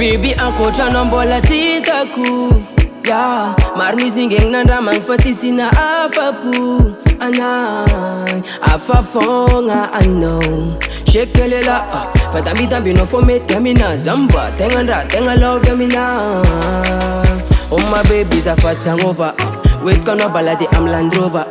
Baby ankotrano mbola tsy hitako, yeah. Maro mizingegny nandramagny fa tsisy na afa-po anay, afa fogna anao. Shekelela fa tambitambinao fô mety amina, zamba tegna-ndraha tegna love amina. Oh my baby zafaty agnova, hoentika anao balady amy Land Rover.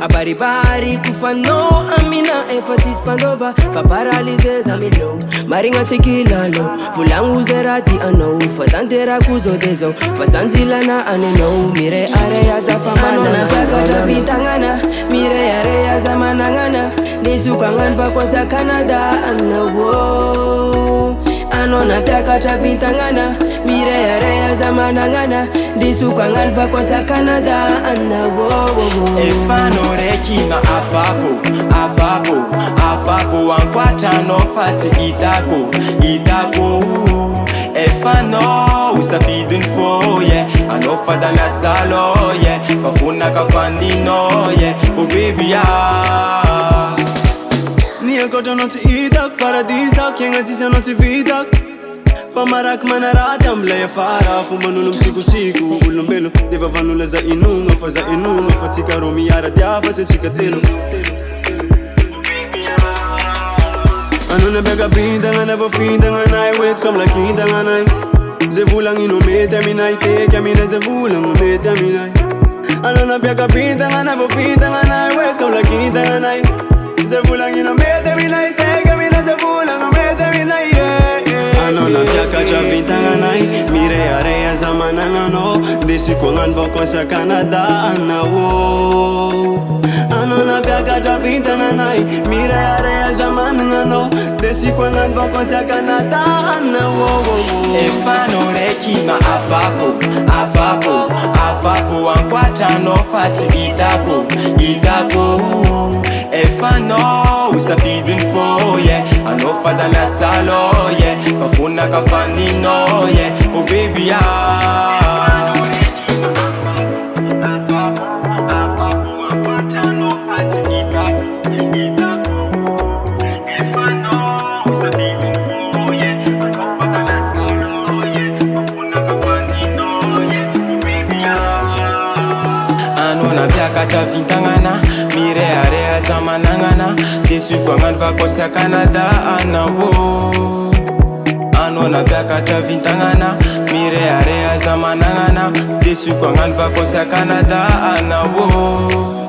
Abaribary kufanao amina efa tsisy mpandova, fa paralysé za milao marigna tsy kilalo. Volagno zay raha tianao fa tanterako zao de zao, fa sanjilana anenao. Mirearea za fambanana takatra vintagnana, mirearea za managnana, nisokagnan va kosa Canada anao. Anao nampiakatra vintagnana, mirearea za managnana, nisokagnan va kosa Canada anao. Efa noraiky na afapo ankoatranao fa tsy hitako. Efa no usafidiny fô yeah, anao fa za miasa lô yeah, mafonaka fandinao yeah, oh baby ah. Ni ankoatranao tsy hitako, paradisako, iagna tsisy anao tsy vitako. Pamaraky manaraty amilay afara, fomban'olo mitsikotsiko olombelo. Defa van'olo za inogno fa tsika rô miara-dia fa sy tsika telo. Anao nabiaka bintagnana va fintagnanay, hoentiko amy lakintagnanay. Zay volagninao mety aminay, teky aminay zay volagno mety aminay. Anao nabiaka bintagnana va fintagnanay, hoentiko amy lakintagnanay. Zay volagninao mety aminay, teky aminay zay volagno mety aminay. Anao nampiakatra vintagnanay, mirearea za managnanao, desiko agnano vakosa Canada anao. Anao nampiakatra vintagnanay, mirearea za managnanao, desiko agnano vakosa Canada anao. Efa noraiky na afapo ankoatranao fa tsy hitako. Efa no usafidiny fô yeah, anao fa za miasa lô yeah, mafonaka fandinao yeah, oh baby ah. Anao nampiakatra vintagnana, mirearea za managnana, desiko agnano vakosa Canada anao. Anao nampiakatra vintagnana, mirearea za managnana, desiko agnano vakosa Canada anao.